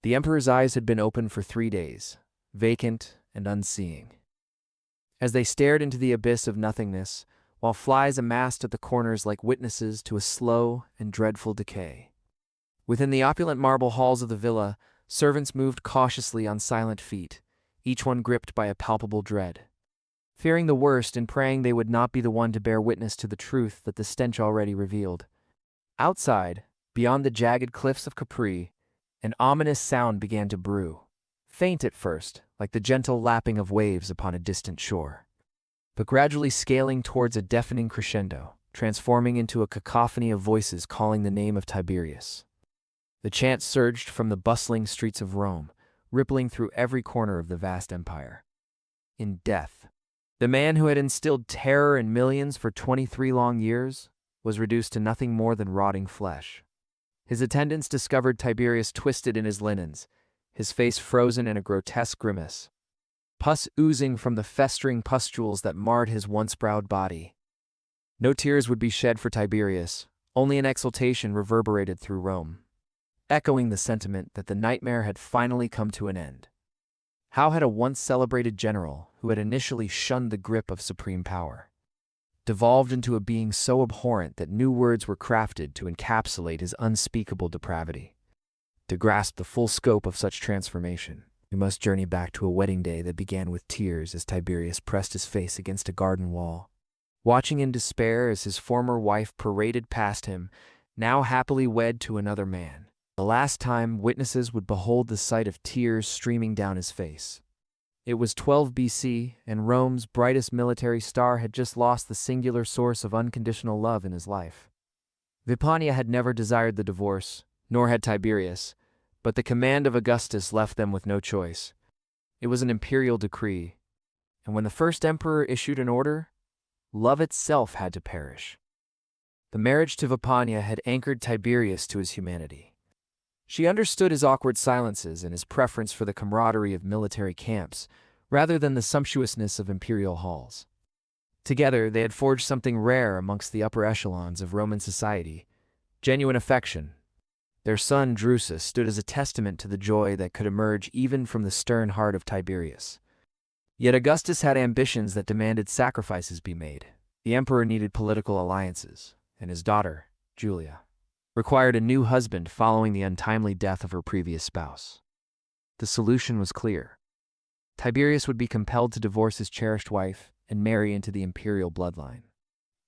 The emperor's eyes had been open for 3 days, vacant and unseeing. As they stared into the abyss of nothingness, while flies amassed at the corners like witnesses to a slow and dreadful decay. Within the opulent marble halls of the villa, servants moved cautiously on silent feet, each one gripped by a palpable dread, fearing the worst and praying they would not be the one to bear witness to the truth that the stench already revealed. Outside, beyond the jagged cliffs of Capri, an ominous sound began to brew, faint at first, like the gentle lapping of waves upon a distant shore, but gradually scaling towards a deafening crescendo, transforming into a cacophony of voices calling the name of Tiberius. The chant surged from the bustling streets of Rome, rippling through every corner of the vast empire. In death, the man who had instilled terror in millions for 23 long years was reduced to nothing more than rotting flesh. His attendants discovered Tiberius twisted in his linens, his face frozen in a grotesque grimace, pus oozing from the festering pustules that marred his once-proud body. No tears would be shed for Tiberius, only an exultation reverberated through Rome, echoing the sentiment that the nightmare had finally come to an end. How had a once-celebrated general, who had initially shunned the grip of supreme power, devolved into a being so abhorrent that new words were crafted to encapsulate his unspeakable depravity? To grasp the full scope of such transformation, we must journey back to a wedding day that began with tears as Tiberius pressed his face against a garden wall, watching in despair as his former wife paraded past him, now happily wed to another man. The last time witnesses would behold the sight of tears streaming down his face. It was 12 BC, and Rome's brightest military star had just lost the singular source of unconditional love in his life. Vipania had never desired the divorce, nor had Tiberius, but the command of Augustus left them with no choice. It was an imperial decree, and when the first emperor issued an order, love itself had to perish. The marriage to Vipania had anchored Tiberius to his humanity. She understood his awkward silences and his preference for the camaraderie of military camps, rather than the sumptuousness of imperial halls. Together, they had forged something rare amongst the upper echelons of Roman society: genuine affection. Their son, Drusus, stood as a testament to the joy that could emerge even from the stern heart of Tiberius. Yet Augustus had ambitions that demanded sacrifices be made. The emperor needed political alliances, and his daughter, Julia, required a new husband following the untimely death of her previous spouse. The solution was clear. Tiberius would be compelled to divorce his cherished wife and marry into the imperial bloodline.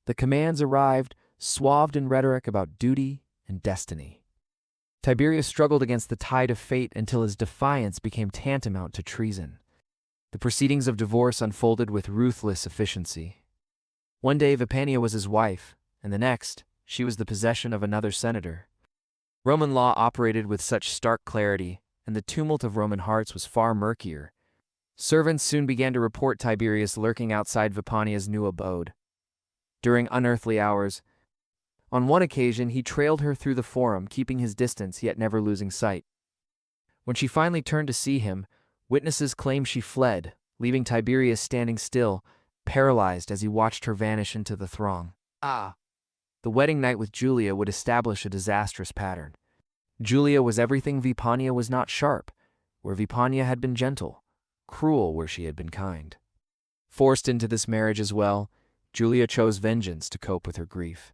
The commands arrived, swathed in rhetoric about duty and destiny. Tiberius struggled against the tide of fate until his defiance became tantamount to treason. The proceedings of divorce unfolded with ruthless efficiency. One day Vipania was his wife, and the next, she was the possession of another senator. Roman law operated with such stark clarity, and the tumult of Roman hearts was far murkier. Servants soon began to report Tiberius lurking outside Vipania's new abode during unearthly hours. On one occasion, he trailed her through the forum, keeping his distance yet never losing sight. When she finally turned to see him, witnesses claimed she fled, leaving Tiberius standing still, paralyzed as he watched her vanish into the throng. The wedding night with Julia would establish a disastrous pattern. Julia was everything Vipania was not: sharp, where Vipania had been gentle; cruel, where she had been kind. Forced into this marriage as well, Julia chose vengeance to cope with her grief.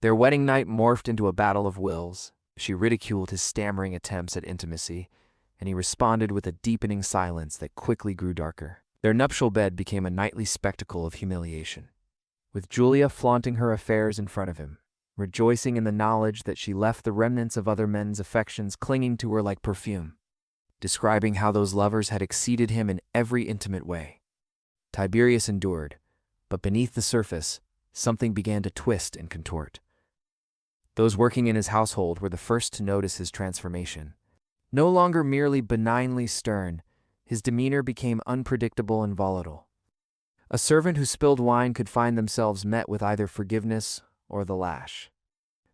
Their wedding night morphed into a battle of wills. She ridiculed his stammering attempts at intimacy, and he responded with a deepening silence that quickly grew darker. Their nuptial bed became a nightly spectacle of humiliation, with Julia flaunting her affairs in front of him, rejoicing in the knowledge that she left the remnants of other men's affections clinging to her like perfume, describing how those lovers had exceeded him in every intimate way. Tiberius endured, but beneath the surface, something began to twist and contort. Those working in his household were the first to notice his transformation. No longer merely benignly stern, his demeanor became unpredictable and volatile. A servant who spilled wine could find themselves met with either forgiveness or the lash,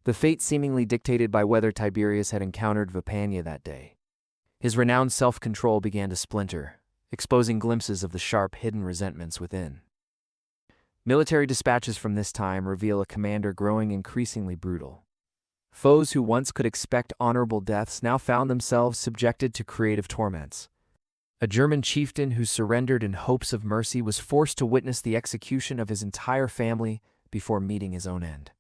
the fate seemingly dictated by whether Tiberius had encountered Vipania that day. His renowned self-control began to splinter, exposing glimpses of the sharp, hidden resentments within. Military dispatches from this time reveal a commander growing increasingly brutal. Foes who once could expect honorable deaths now found themselves subjected to creative torments. A German chieftain who surrendered in hopes of mercy was forced to witness the execution of his entire family before meeting his own end.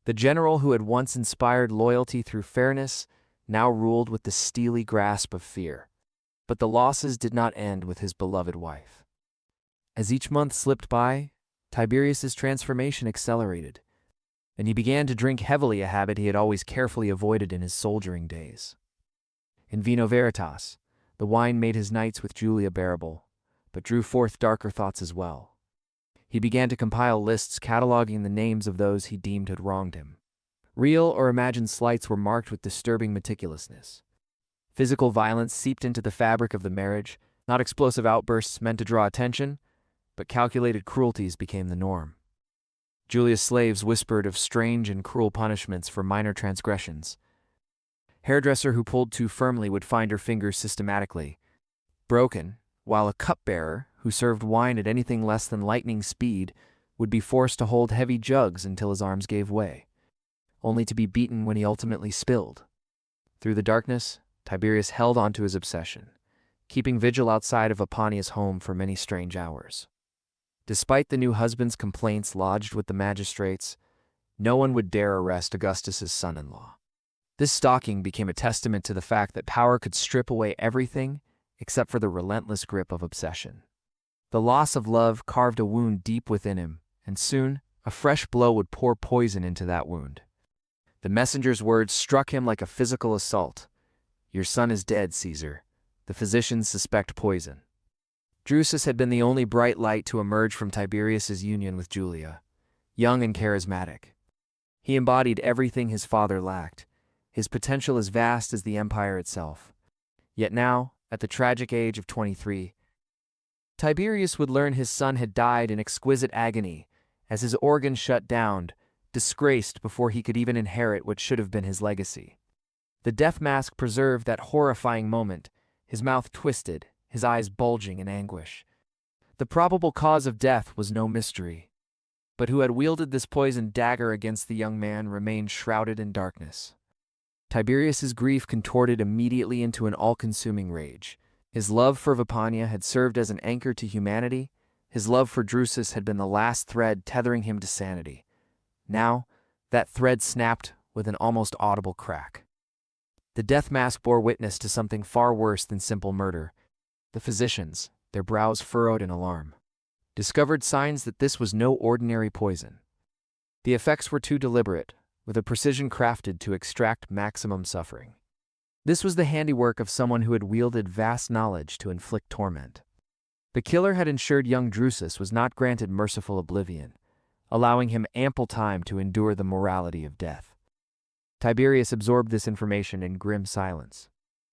The general who had once inspired loyalty through fairness now ruled with the steely grasp of fear. But the losses did not end with his beloved wife. As each month slipped by, Tiberius's transformation accelerated, and he began to drink heavily, a habit he had always carefully avoided in his soldiering days. In vino veritas, the wine made his nights with Julia bearable, but drew forth darker thoughts as well. He began to compile lists cataloging the names of those he deemed had wronged him. Real or imagined slights were marked with disturbing meticulousness. Physical violence seeped into the fabric of the marriage, not explosive outbursts meant to draw attention, but calculated cruelties became the norm. Julia's slaves whispered of strange and cruel punishments for minor transgressions. Hairdresser who pulled too firmly would find her fingers systematically broken, while a cupbearer who served wine at anything less than lightning speed would be forced to hold heavy jugs until his arms gave way, only to be beaten when he ultimately spilled. Through the darkness, Tiberius held on to his obsession, keeping vigil outside of Vipania's home for many strange hours. Despite the new husband's complaints lodged with the magistrates, no one would dare arrest Augustus's son-in-law. This stalking became a testament to the fact that power could strip away everything except for the relentless grip of obsession. The loss of love carved a wound deep within him, and soon a fresh blow would pour poison into that wound. The messenger's words struck him like a physical assault. "Your son is dead, Caesar. The physicians suspect poison." Drusus had been the only bright light to emerge from Tiberius's union with Julia, young and charismatic. He embodied everything his father lacked, his potential as vast as the empire itself. Yet now, at the tragic age of 23, Tiberius would learn his son had died in exquisite agony as his organs shut down, disgraced before he could even inherit what should have been his legacy. The death mask preserved that horrifying moment, his mouth twisted, his eyes bulging in anguish. The probable cause of death was no mystery, but who had wielded this poisoned dagger against the young man remained shrouded in darkness. Tiberius's grief contorted immediately into an all-consuming rage. His love for Vipania had served as an anchor to humanity. His love for Drusus had been the last thread tethering him to sanity. Now, that thread snapped with an almost audible crack. The death mask bore witness to something far worse than simple murder. The physicians, their brows furrowed in alarm, discovered signs that this was no ordinary poison. The effects were too deliberate, with a precision crafted to extract maximum suffering. This was the handiwork of someone who had wielded vast knowledge to inflict torment. The killer had ensured young Drusus was not granted merciful oblivion, allowing him ample time to endure the morality of death. Tiberius absorbed this information in grim silence,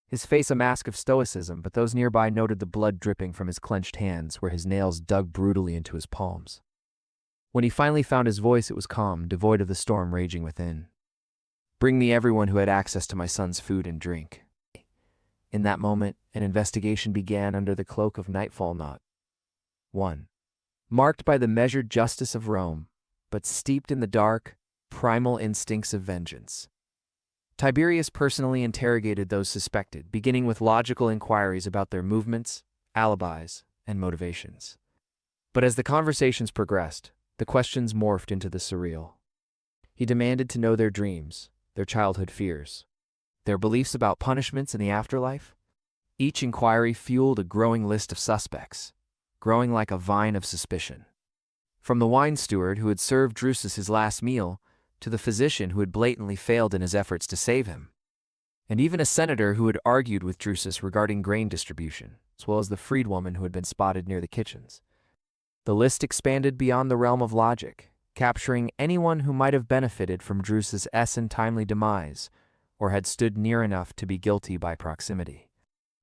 his face a mask of stoicism, but those nearby noted the blood dripping from his clenched hands where his nails dug brutally into his palms. When he finally found his voice, it was calm, devoid of the storm raging within. "Bring me everyone who had access to my son's food and drink." In that moment, an investigation began under the cloak of nightfall. Not 1. Marked by the measured justice of Rome, but steeped in the dark, primal instincts of vengeance. Tiberius personally interrogated those suspected, beginning with logical inquiries about their movements, alibis, and motivations. But as the conversations progressed, the questions morphed into the surreal. He demanded to know their dreams, their childhood fears, their beliefs about punishments in the afterlife. Each inquiry fueled a growing list of suspects, growing like a vine of suspicion. From the wine steward who had served Drusus his last meal, to the physician who had blatantly failed in his efforts to save him, and even a senator who had argued with Drusus regarding grain distribution, as well as the freedwoman who had been spotted near the kitchens. The list expanded beyond the realm of logic, capturing anyone who might have benefited from Drusus' untimely demise, or had stood near enough to be guilty by proximity.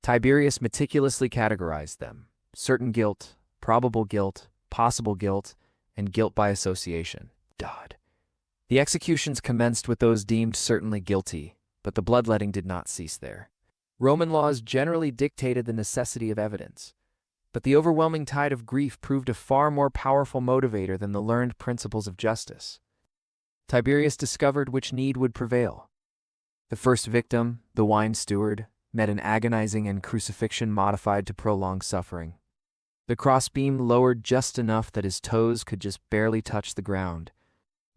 Tiberius meticulously categorized them: certain guilt, probable guilt, possible guilt, and guilt by association. The executions commenced with those deemed certainly guilty, but the bloodletting did not cease there. Roman laws generally dictated the necessity of evidence, but the overwhelming tide of grief proved a far more powerful motivator than the learned principles of justice. Tiberius discovered which need would prevail: The first victim, the wine steward, met an agonizing and crucifixion modified to prolong suffering. The crossbeam lowered just enough that his toes could just barely touch the ground,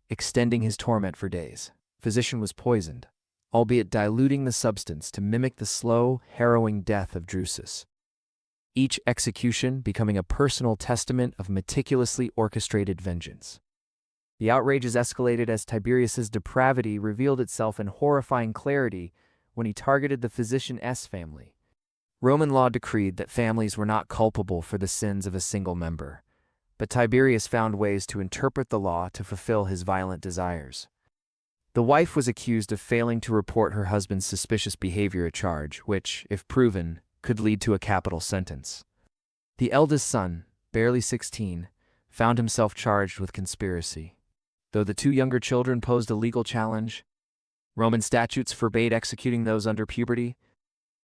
extending his torment for days. Physician was poisoned, albeit diluting the substance to mimic the slow, harrowing death of Drusus. Each execution becoming a personal testament of meticulously orchestrated vengeance. The outrages escalated as Tiberius's depravity revealed itself in horrifying clarity when he targeted the physician S family. Roman law decreed that families were not culpable for the sins of a single member, but Tiberius found ways to interpret the law to fulfill his violent desires. The wife was accused of failing to report her husband's suspicious behavior, a charge which, if proven, could lead to a capital sentence. The eldest son, barely 16, found himself charged with conspiracy. Though the two younger children posed a legal challenge, Roman statutes forbade executing those under puberty,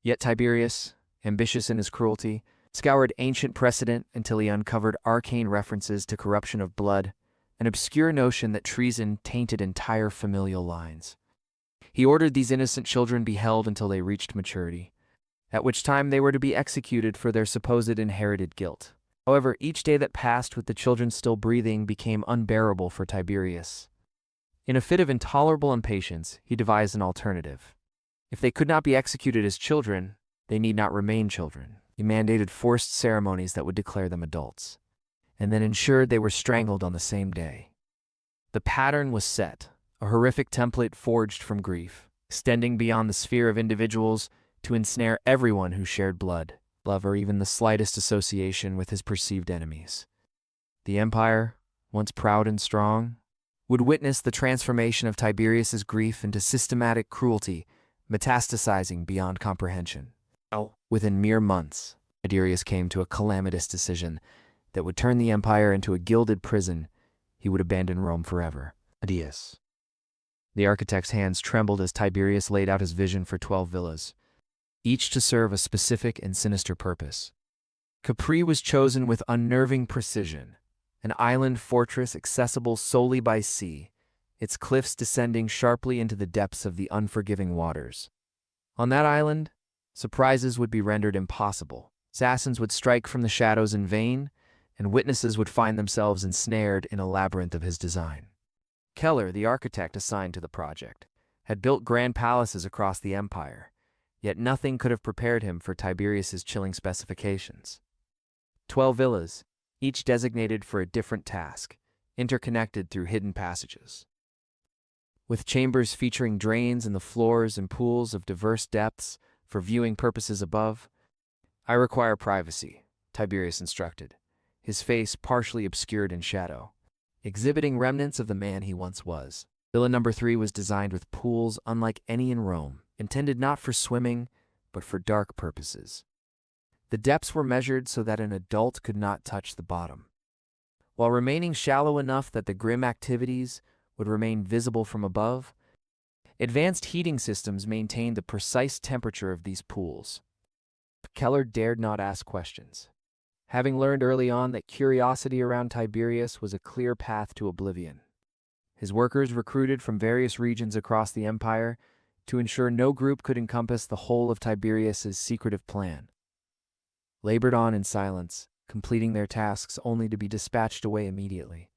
yet Tiberius, ambitious in his cruelty, scoured ancient precedent until he uncovered arcane references to corruption of blood, an obscure notion that treason tainted entire familial lines. He ordered these innocent children be held until they reached maturity, at which time they were to be executed for their supposed inherited guilt. However, each day that passed with the children still breathing became unbearable for Tiberius. In a fit of intolerable impatience, he devised an alternative. If they could not be executed as children, they need not remain children. He mandated forced ceremonies that would declare them adults, and then ensured they were strangled on the same day. The pattern was set, a horrific template forged from grief, extending beyond the sphere of individuals to ensnare everyone who shared blood, love, or even the slightest association with his perceived enemies. The empire, once proud and strong, would witness the transformation of Tiberius's grief into systematic cruelty, metastasizing beyond comprehension. Within mere months, Tiberius came to a calamitous decision that would turn the empire into a gilded prison. He would abandon Rome forever. Adios. The architect's hands trembled as Tiberius laid out his vision for 12 villas, each to serve a specific and sinister purpose. Capri was chosen with unnerving precision, an island fortress accessible solely by sea, its cliffs descending sharply into the depths of the unforgiving waters. On that island, surprises would be rendered impossible. Assassins would strike from the shadows in vain, and witnesses would find themselves ensnared in a labyrinth of his design. Keller, the architect assigned to the project, had built grand palaces across the empire, yet nothing could have prepared him for Tiberius's chilling specifications. 12 villas, each designated for a different task, interconnected through hidden passages. With chambers featuring drains in the floors and pools of diverse depths for viewing purposes above. "I require privacy," Tiberius instructed, his face partially obscured in shadow, exhibiting remnants of the man he once was. Villa number 3 was designed with pools unlike any in Rome, intended not for swimming, but for dark purposes. The depths were measured so that an adult could not touch the bottom, while remaining shallow enough that the grim activities would remain visible from above. Advanced heating systems maintained the precise temperature of these pools. Keller dared not ask questions, having learned early on that curiosity around Tiberius was a clear path to oblivion. His workers, recruited from various regions across the empire to ensure no group could encompass the whole of Tiberius's secretive plan, labored on in silence, completing their tasks only to be dispatched away immediately.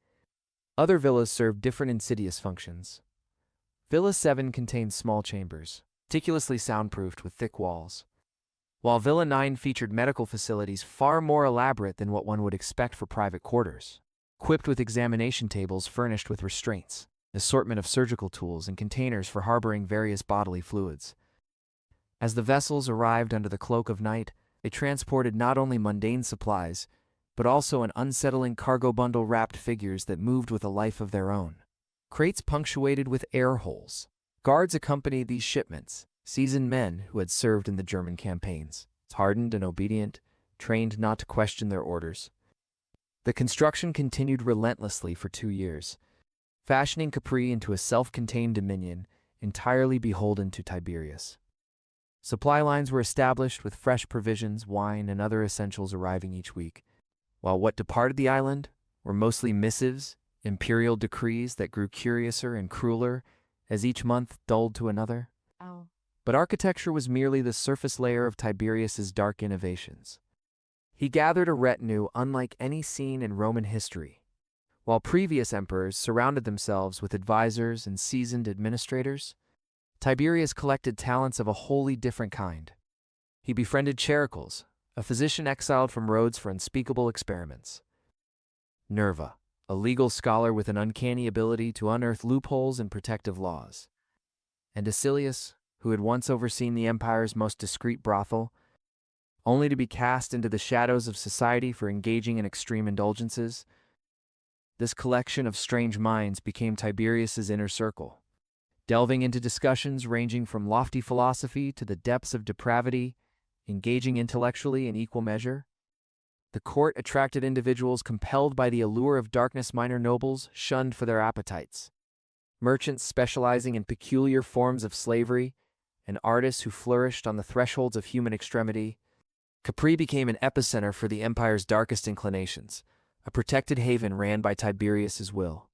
Other villas served different insidious functions. Villa 7 contained small chambers, meticulously soundproofed with thick walls, while Villa 9 featured medical facilities far more elaborate than what one would expect for private quarters, equipped with examination tables furnished with restraints, an assortment of surgical tools, and containers for harboring various bodily fluids. As the vessels arrived under the cloak of night, they transported not only mundane supplies, but also an unsettling cargo bundle wrapped figures that moved with a life of their own. Crates punctuated with air holes. Guards accompanied these shipments, seasoned men who had served in the German campaigns, hardened and obedient, trained not to question their orders. The construction continued relentlessly for 2 years, fashioning Capri into a self-contained dominion entirely beholden to Tiberius. Supply lines were established with fresh provisions, wine, and other essentials arriving each week, while what departed the island were mostly missives, imperial decrees that grew curiouser and crueler as each month dulled to another. But architecture was merely the surface layer of Tiberius's dark innovations. He gathered a retinue unlike any seen in Roman history. While previous emperors surrounded themselves with advisors and seasoned administrators, Tiberius collected talents of a wholly different kind. He befriended Charicles, a physician exiled from Rhodes for unspeakable experiments. Nerva, a legal scholar with an uncanny ability to unearth loopholes in protective laws. And Acilius, who had once overseen the empire's most discreet brothel, only to be cast into the shadows of society for engaging in extreme indulgences. This collection of strange minds became Tiberius's inner circle, delving into discussions ranging from lofty philosophy to the depths of depravity, engaging intellectually in equal measure. The court attracted individuals compelled by the allure of darkness, minor nobles shunned for their appetites, merchants specializing in peculiar forms of slavery, and artists who flourished on the thresholds of human extremity. Capri became an epicenter for the empire's darkest inclinations, a protected haven ran by Tiberius's will,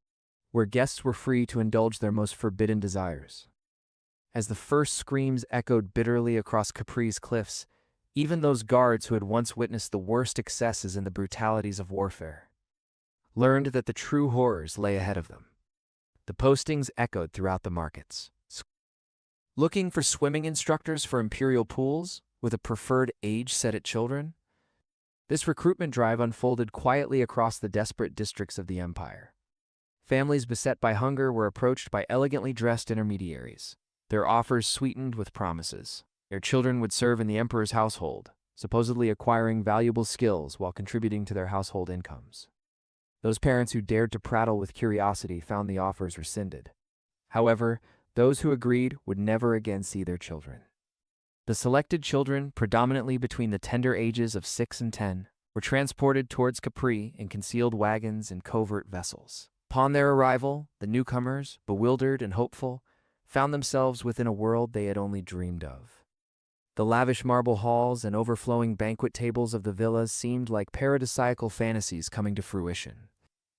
where guests were free to indulge their most forbidden desires. As the first screams echoed bitterly across Capri's cliffs, even those guards who had once witnessed the worst excesses and the brutalities of warfare learned that the true horrors lay ahead of them. The postings echoed throughout the markets. Looking for swimming instructors for imperial pools, with a preferred age set at children? This recruitment drive unfolded quietly across the desperate districts of the empire. Families beset by hunger were approached by elegantly dressed intermediaries, their offers sweetened with promises. Their children would serve in the emperor's household, supposedly acquiring valuable skills while contributing to their household incomes. Those parents who dared to prattle with curiosity found the offers rescinded. However, those who agreed would never again see their children. The selected children, predominantly between the tender ages of 6 and 10, were transported towards Capri in concealed wagons and covert vessels. Upon their arrival, the newcomers, bewildered and hopeful, found themselves within a world they had only dreamed of. The lavish marble halls and overflowing banquet tables of the villas seemed like paradisiacal fantasies coming to fruition.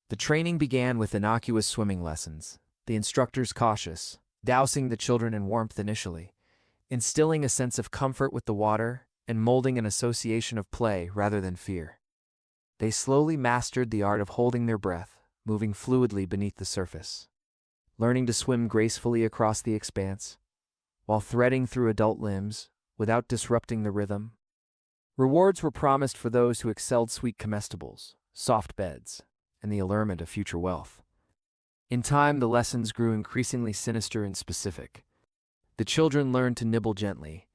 The training began with innocuous swimming lessons, the instructors cautious, dousing the children in warmth initially, instilling a sense of comfort with the water and molding an association of play rather than fear. They slowly mastered the art of holding their breath, moving fluidly beneath the surface, learning to swim gracefully across the expanse, while threading through adult limbs without disrupting the rhythm. Rewards were promised for those who excelled sweet comestibles, soft beds, and the allurement of future wealth. In time, the lessons grew increasingly sinister and specific. The children learned to nibble gently,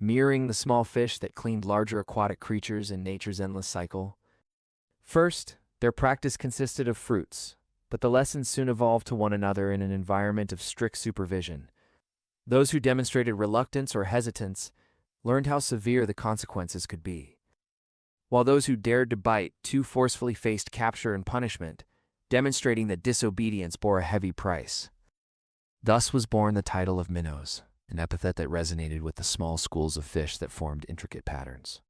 mirroring the small fish that cleaned larger aquatic creatures in nature's endless cycle. First, their practice consisted of fruits, but the lessons soon evolved to one another in an environment of strict supervision. Those who demonstrated reluctance or hesitance learned how severe the consequences could be, while those who dared to bite too forcefully faced capture and punishment, demonstrating that disobedience bore a heavy price. Thus was born the title of minnows, an epithet that resonated with the small schools of fish that formed intricate patterns.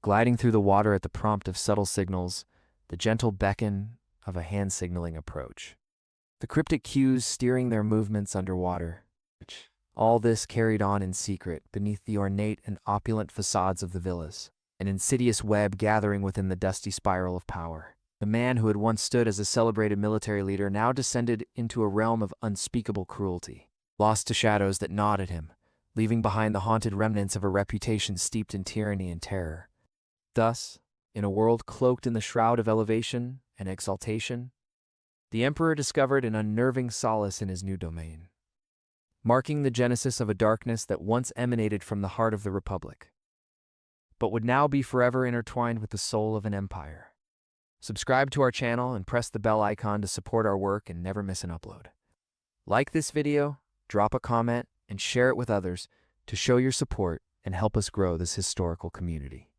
Gliding through the water at the prompt of subtle signals, the gentle beckon of a hand signaling approach, the cryptic cues steering their movements underwater. All this carried on in secret beneath the ornate and opulent facades of the villas, an insidious web gathering within the dusty spiral of power. The man who had once stood as a celebrated military leader now descended into a realm of unspeakable cruelty, lost to shadows that gnawed at him, leaving behind the haunted remnants of a reputation steeped in tyranny and terror. Thus, in a world cloaked in the shroud of elevation and exaltation, the emperor discovered an unnerving solace in his new domain, marking the genesis of a darkness that once emanated from the heart of the Republic, but would now be forever intertwined with the soul of an empire. Subscribe to our channel and press the bell icon to support our work and never miss an upload. Like this video, drop a comment, and share it with others to show your support and help us grow this historical community.